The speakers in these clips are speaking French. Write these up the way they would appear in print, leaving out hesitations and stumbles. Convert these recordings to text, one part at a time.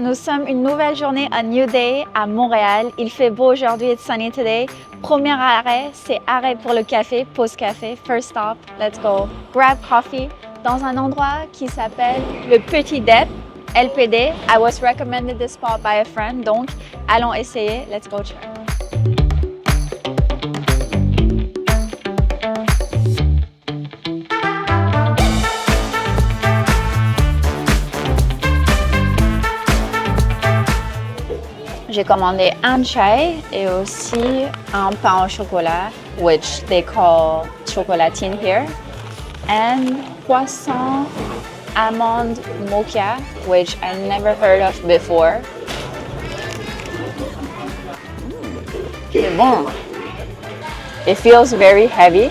Nous sommes une nouvelle journée, a new day à Montréal. Il fait beau aujourd'hui, it's sunny today. Premier arrêt, c'est arrêt pour le café, pause café, first stop, let's go. Grab coffee dans un endroit qui s'appelle le Petit Dep, LPD. I was recommended this spot by a friend, donc allons essayer, let's go check. J'ai commandé un chai et aussi un pain au chocolat, which they call chocolatine here, and croissant almond mocha, which I never heard of before. C'est bon. It feels very heavy.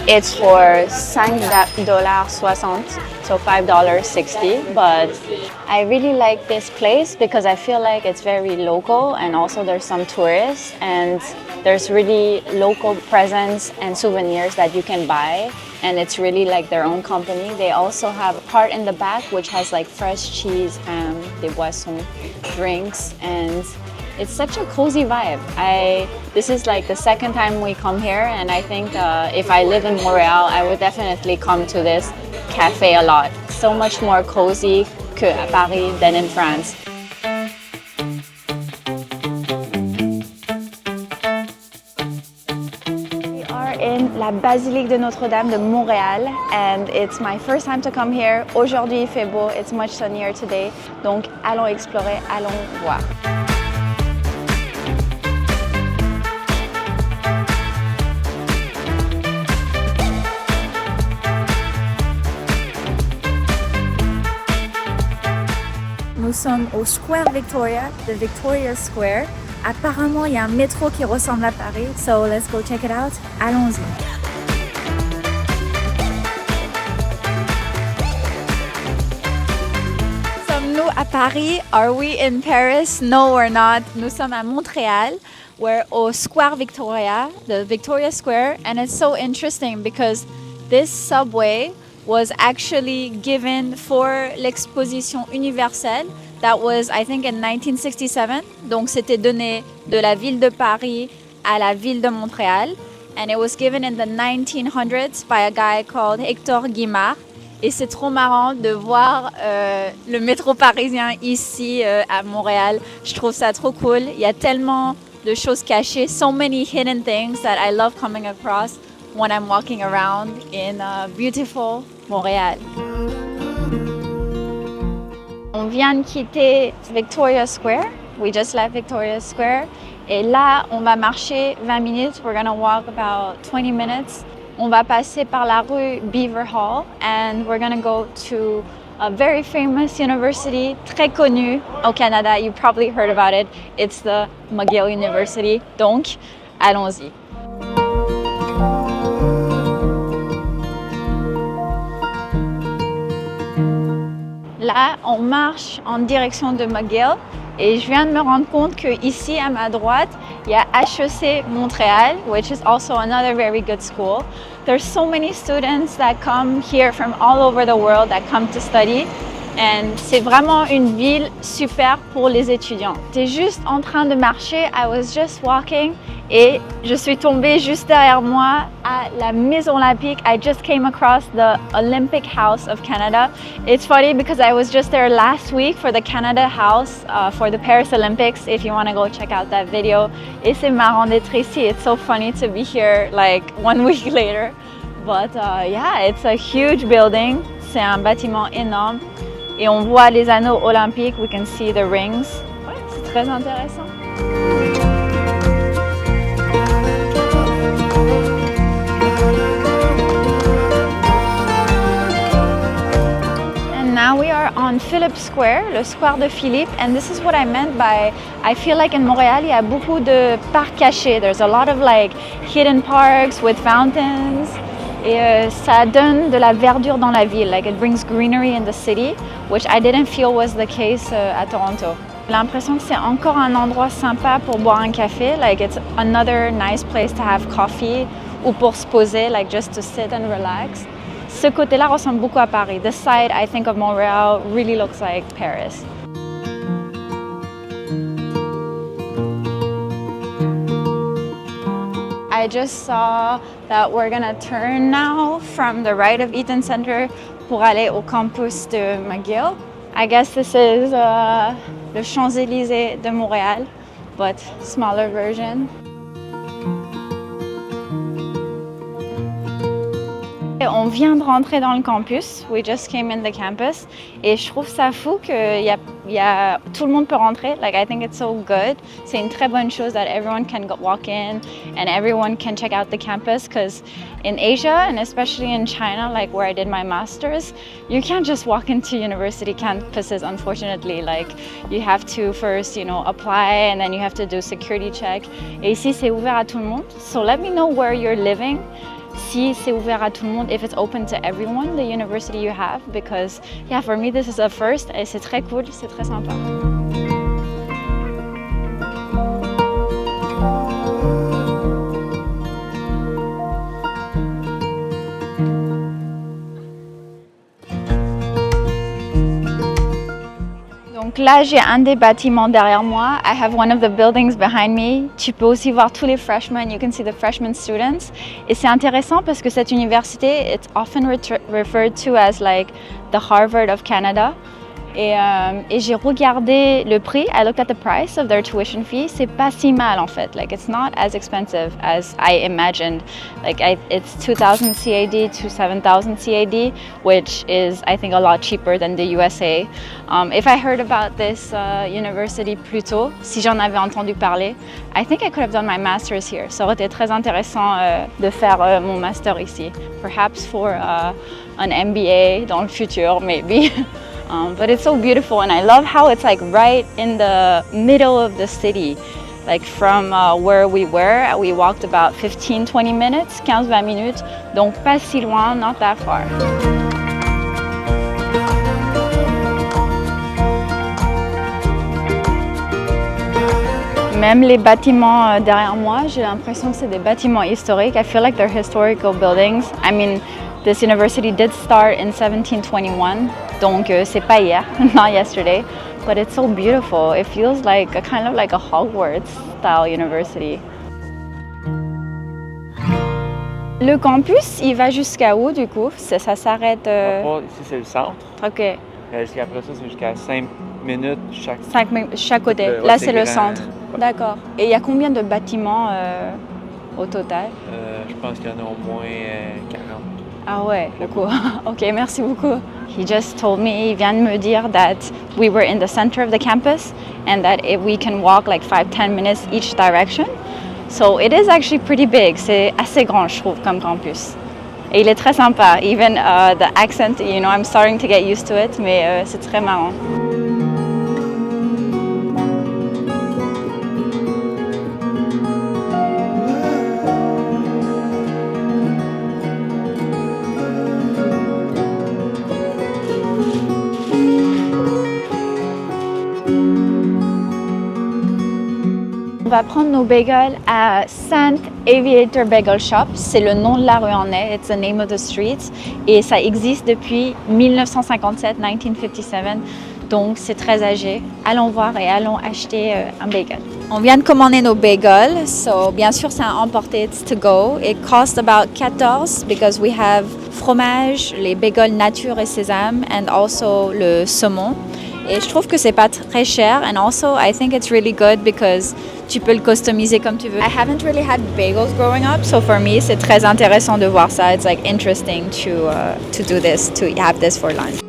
It's for $5.60, so $5.60, but I really like this place because I feel like it's very local and also there's some tourists and there's really local presents and souvenirs that you can buy, and it's really like their own company. They also have a part in the back which has like fresh cheese, ham, des boissons, drinks, and it's such a cozy vibe. This is like the second time we come here, and I think if I live in Montreal, I would definitely come to this cafe a lot. So much more cozy qu'à Paris than in France. We are in la basilique de Notre-Dame de Montréal, and it's my first time to come here. Aujourd'hui, il fait beau, it's much sunnier today. Donc, allons explorer, allons voir. Nous sommes au Square Victoria, the Victoria Square. Apparemment, il y a un métro qui ressemble à Paris, so let's go check it out. Allons-y. Sommes-nous à Paris? Are we in Paris? No, we're not. Nous sommes à Montréal. We're au Square Victoria, the Victoria Square, and it's so interesting because this subway was actually given for l'exposition universelle that was, I think, in 1967. Donc, c'était donné de la ville de Paris à la ville de Montréal. And it was given in the 1900s by a guy called Hector Guimard. Et c'est trop marrant de voir le métro parisien ici à Montréal. Je trouve ça trop cool. Il y a tellement de choses cachées, so many hidden things that I love coming across when I'm walking around in beautiful Montréal. On vient de quitter Victoria Square. We just left Victoria Square. Et là, on va marcher 20 minutes. We're gonna walk about 20 minutes. On va passer par la rue Beaver Hall and we're gonna go to a very famous university, très connue au Canada. You probably heard about it. It's the McGill University. Donc, allons-y. Là, on marche en direction de McGill et je viens de me rendre compte qu'ici, à ma droite, il y a HEC Montréal, which is also another very good school. There's so many students that come here from all over the world that come to study. And c'est vraiment une ville super pour les étudiants. J'étais juste en train de marcher, I was just walking, et je suis tombée juste derrière moi à la Maison Olympique. I just came across the Olympic House of Canada. It's funny because I was just there last week for the Canada House for the Paris Olympics, if you want to go check out that video. Et c'est marrant d'être ici. It's so funny to be here like 1 week later. But yeah, it's a huge building. C'est un bâtiment énorme. Et on voit les anneaux olympiques, we can see the rings. Ouais, c'est très intéressant. And now we are on Philippe Square, le square de Philippe, and this is what I meant by, I feel like in Montréal, il y a beaucoup de parcs cachés. There's a lot of like hidden parks with fountains. Et ça donne de la verdure dans la ville, like it brings greenery in the city, which I didn't feel was the case à Toronto. J'ai l'impression que c'est encore un endroit sympa pour boire un café, like it's another nice place to have coffee ou pour se poser, like just to sit and relax. Ce côté-là ressemble beaucoup à Paris. This side, I think of Montreal, really looks like Paris. I just saw that we're gonna turn now from the right of Eaton Center pour aller au campus de McGill. I guess this is le Champs-Élysées de Montréal, but smaller version. On vient de rentrer dans le campus. We just came in the campus. Et je trouve ça fou que tout le monde peut rentrer. Like, I think it's so good. C'est une très bonne chose that everyone can walk in and everyone can check out the campus. Because in Asia, and especially in China, like where I did my master's, you can't just walk into university campuses, unfortunately. Like, you have to first, apply, and then you have to do security check. Et ici, c'est ouvert à tout le monde. So let me know where you're living. Si c'est ouvert à tout le monde, if it's open to everyone, the university you have, because yeah, for me this is a first et c'est très cool, c'est très sympa. Donc là, j'ai un des bâtiments derrière moi. I have one of the buildings behind me. Tu peux aussi voir tous les freshmen. You can see the freshman students. Et c'est intéressant parce que cette université, it's often referred to as like the Harvard of Canada. Et j'ai regardé le prix. I looked at the price of their tuition fee. C'est pas si mal en fait. Like, it's not as expensive as I imagined. Like, it's 2,000 CAD to 7,000 CAD, which is, I think, a lot cheaper than the USA. If I heard about this university plus tôt, si j'en avais entendu parler, I think I could have done my master's here. Ça aurait été très intéressant de faire mon master ici. Perhaps for an MBA dans le futur, maybe. But it's so beautiful, and I love how it's like right in the middle of the city. Like from where we were, we walked about 15-20 minutes, 15-20 minutes, donc pas si loin, not that far. Même les bâtiments derrière moi, j'ai l'impression que c'est des bâtiments historiques. I feel like they're historical buildings. I mean, this university did start in 1721, donc c'est pas hier, not yesterday, but it's so beautiful. It feels like kind of like a Hogwarts-style university. Le campus, il va jusqu'à où du coup? Ça s'arrête... Ici, c'est le centre. OK. Jusqu'après ça, c'est jusqu'à 5 minutes chaque... 5 minutes chaque côté. Là, c'est le centre. D'accord. Et il y a combien de bâtiments au total? Je pense qu'il y en a au moins 40. Ah ouais, beaucoup. Ok, merci beaucoup. He just told me, il vient de me dire that we were in the center of the campus and that if we can walk like 5-10 minutes each direction. So it is actually pretty big. C'est assez grand, je trouve, comme campus. Et il est très sympa. Even the accent, I'm starting to get used to it, mais c'est très marrant. On va prendre nos bagels à St. Aviator Bagel Shop. C'est le nom de la rue en est. It's the name of the street. Et ça existe depuis 1957, 1957. Donc c'est très âgé. Allons voir et allons acheter un bagel. On vient de commander nos bagels. So bien sûr c'est un emporté, it's to go. It cost about 14 because we have fromage, les bagels nature et sésame, and also le saumon. Et je trouve que c'est pas très cher, and also I think it's really good because tu peux le customiser comme tu veux. I haven't really had bagels growing up, so for me c'est très intéressant de voir ça. It's like interesting to do this, to have this for lunch.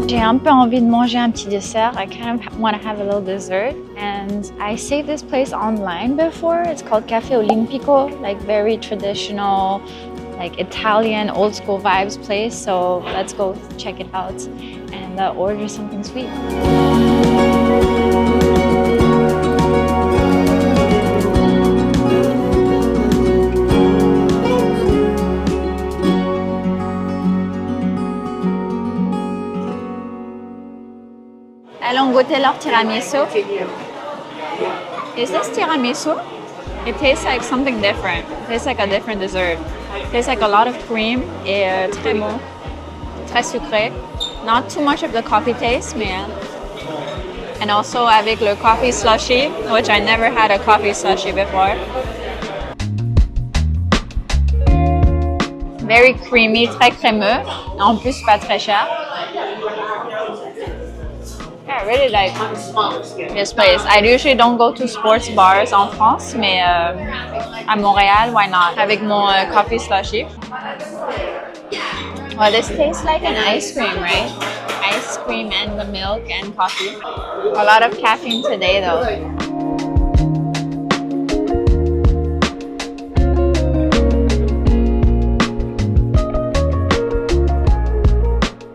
J'ai un peu envie de manger un petit dessert. I kind of want to have a little dessert. And I saved this place online before. It's called Cafe Olimpico, like very traditional, like Italian, old school vibes place. So let's go check it out and order something sweet. Allons goûter leur tiramisu. Is this tiramisu? It tastes like something different. It tastes like a different dessert. Tastes like a lot of cream et très bon, très sucré. Not too much of the coffee taste, mais and also avec le coffee slushy, which I never had a coffee slushy before. Very creamy, très crémeux. En plus, pas très cher. Yeah, I really like this place. I usually don't go to sports bars en France, mais à Montréal, why not? Avec mon coffee slushy. Well, this tastes like an ice cream, right? Ice cream and the milk and coffee. A lot of caffeine today, though.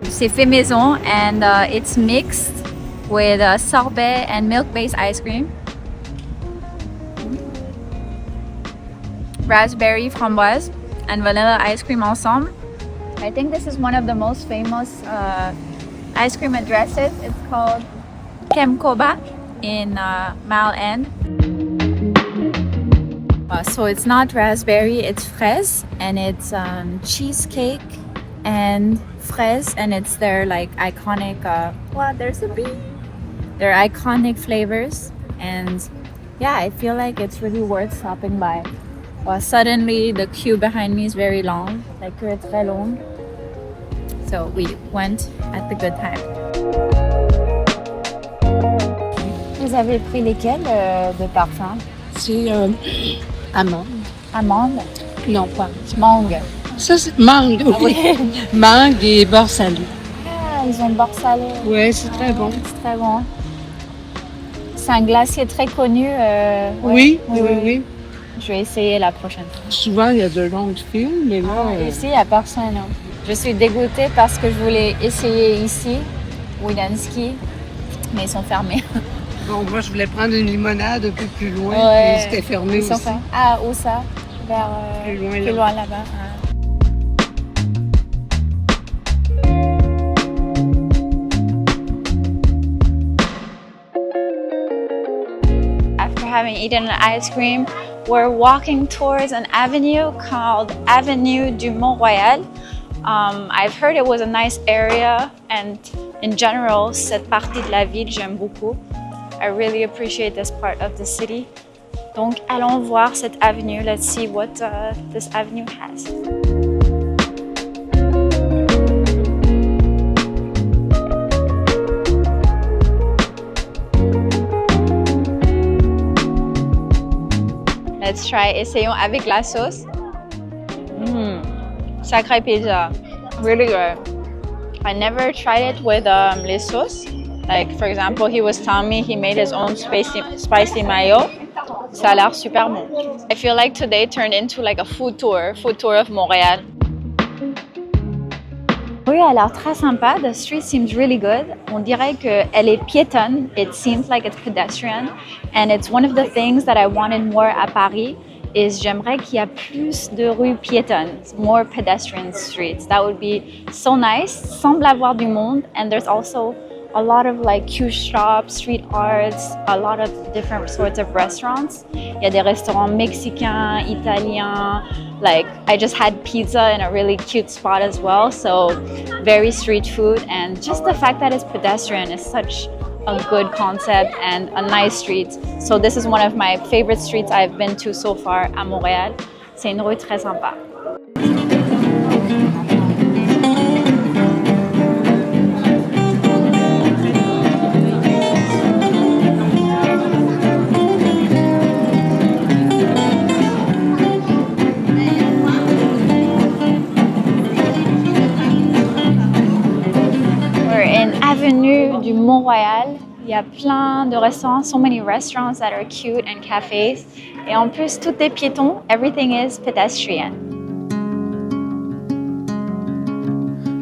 C'est fait maison and it's mixed with sorbet and milk-based ice cream. Raspberry, framboise, and vanilla ice cream ensemble. I think this is one of the most famous ice cream addresses. It's called Kemkoba in Mile End. So it's not raspberry, it's fraise, and it's cheesecake and fraise, and it's their like iconic. There's a bee. Their iconic flavors, and yeah, I feel like it's really worth stopping by. Well, suddenly the queue behind me is very long, la queue est très longue. So we went at the good time. Vous avez pris lesquels de parfum? C'est amande. Amande? Non, pas. Mangue. Ça, c'est mangue, oui. Mangue et beurre salé. Ah, ils ont le beurre salé. Oui, c'est très bon. C'est très bon. C'est un glacier très connu. Ouais. Oui. Je vais essayer la prochaine fois. Souvent, il y a de longues files, mais là... Ici, il n'y a personne. Non. Je suis dégoûtée parce que je voulais essayer ici, Widanski, mais ils sont fermés. Bon, moi, je voulais prendre une limonade un peu plus loin, ouais. et c'était fermé Ils sont aussi. fermés. Ah, où ça? Vers plus loin là-bas. Ah. After having eaten an ice cream, we're walking towards an avenue called Avenue du Montréal. I've heard it was a nice area, and in general, cette partie de la ville, j'aime beaucoup. I really appreciate this part of the city. Donc, allons voir cette avenue. Let's see what this avenue has. Let's try. Essayons avec la sauce. Sacré pizza. Really good. I never tried it with les sauces. Like, for example, he was telling me he made his own spicy mayo. Ça a l'air super bon. I feel like today turned into like a food tour of Montréal. Oui, elle a l'air très sympa. The street seems really good. On dirait qu'elle est piétonne. It seems like it's pedestrian. And it's one of the things that I wanted more à Paris is j'aimerais qu'il y a plus de rues piétonnes, more pedestrian streets. That would be so nice. Semble avoir du monde. And there's also a lot of like cute shops, street arts, a lot of different sorts of restaurants. Il y a des restaurants mexicains, italiens. Like, I just had pizza in a really cute spot as well. So very street food, and just the fact that it's pedestrian is such a good concept and a nice street. So this is one of my favorite streets I've been to so far à Montréal. C'est une rue très sympa. Avenue du Montréal, il y a plein de restaurants, so many restaurants that are cute and cafes. Et en plus, tout est piéton, everything is pedestrian.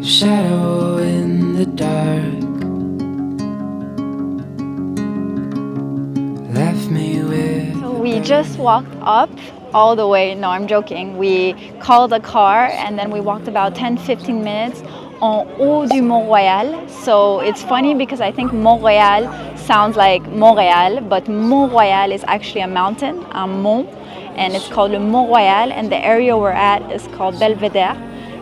Shadow in the dark left me with. So we just walked up all the way. No, I'm joking. We called a car and then we walked about 10-15 minutes en haut du Mont-Royal. So it's funny because I think Montréal sounds like Montréal, but Mont-Royal is actually a mountain, un mont. and it's called le Montréal, and the area we're at is called Belvédère.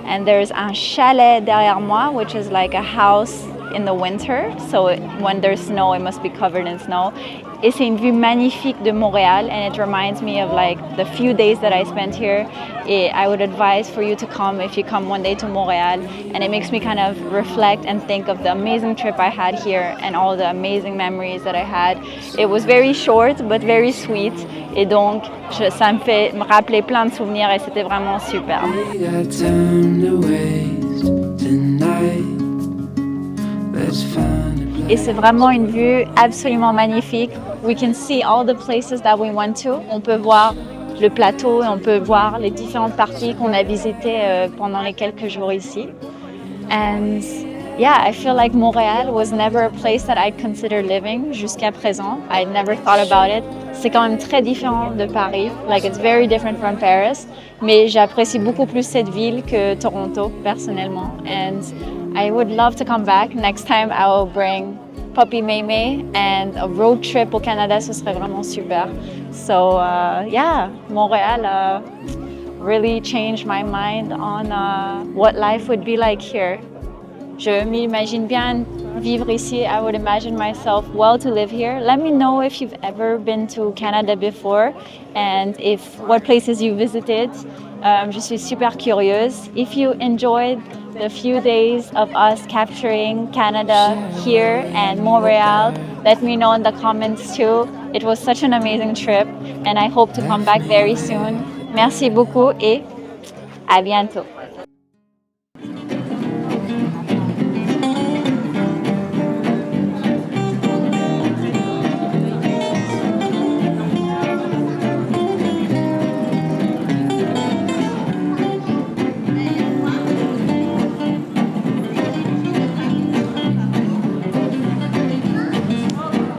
And there's un chalet derrière moi, which is like a house in the winter, so when there's snow, it must be covered in snow. Et c'est une vue magnifique de Montréal, and it reminds me of like the few days that I spent here. I would advise for you to come if you come one day to Montréal, and it makes me kind of reflect and think of the amazing trip I had here and all the amazing memories that I had. It was very short but very sweet, et donc ça me fait me rappeler plein de souvenirs et c'était vraiment super. We got time to waste tonight. Let's find a place. Et c'est vraiment une vue absolument magnifique. We can see all the places that we went to. On peut voir le plateau et on peut voir les différentes parties qu'on a visitées pendant les quelques jours ici. And yeah, I feel like Montréal was never a place that I'd consider living jusqu'à présent. I never thought about it. C'est quand même très différent de Paris. Like it's very different from Paris. Mais j'apprécie beaucoup plus cette ville que Toronto personnellement. And I would love to come back. Next time I will bring Puppy Maymay, and a road trip au Canada, ce serait vraiment super. So yeah, Montréal really changed my mind on what life would be like here. Je m'imagine bien vivre ici. I would imagine myself well to live here. Let me know if you've ever been to Canada before and what places you visited. Je suis super curieuse. If you enjoyed the few days of us capturing Canada here and Montreal, let me know in the comments too. It was such an amazing trip and I hope to come back very soon. Merci beaucoup et à bientôt.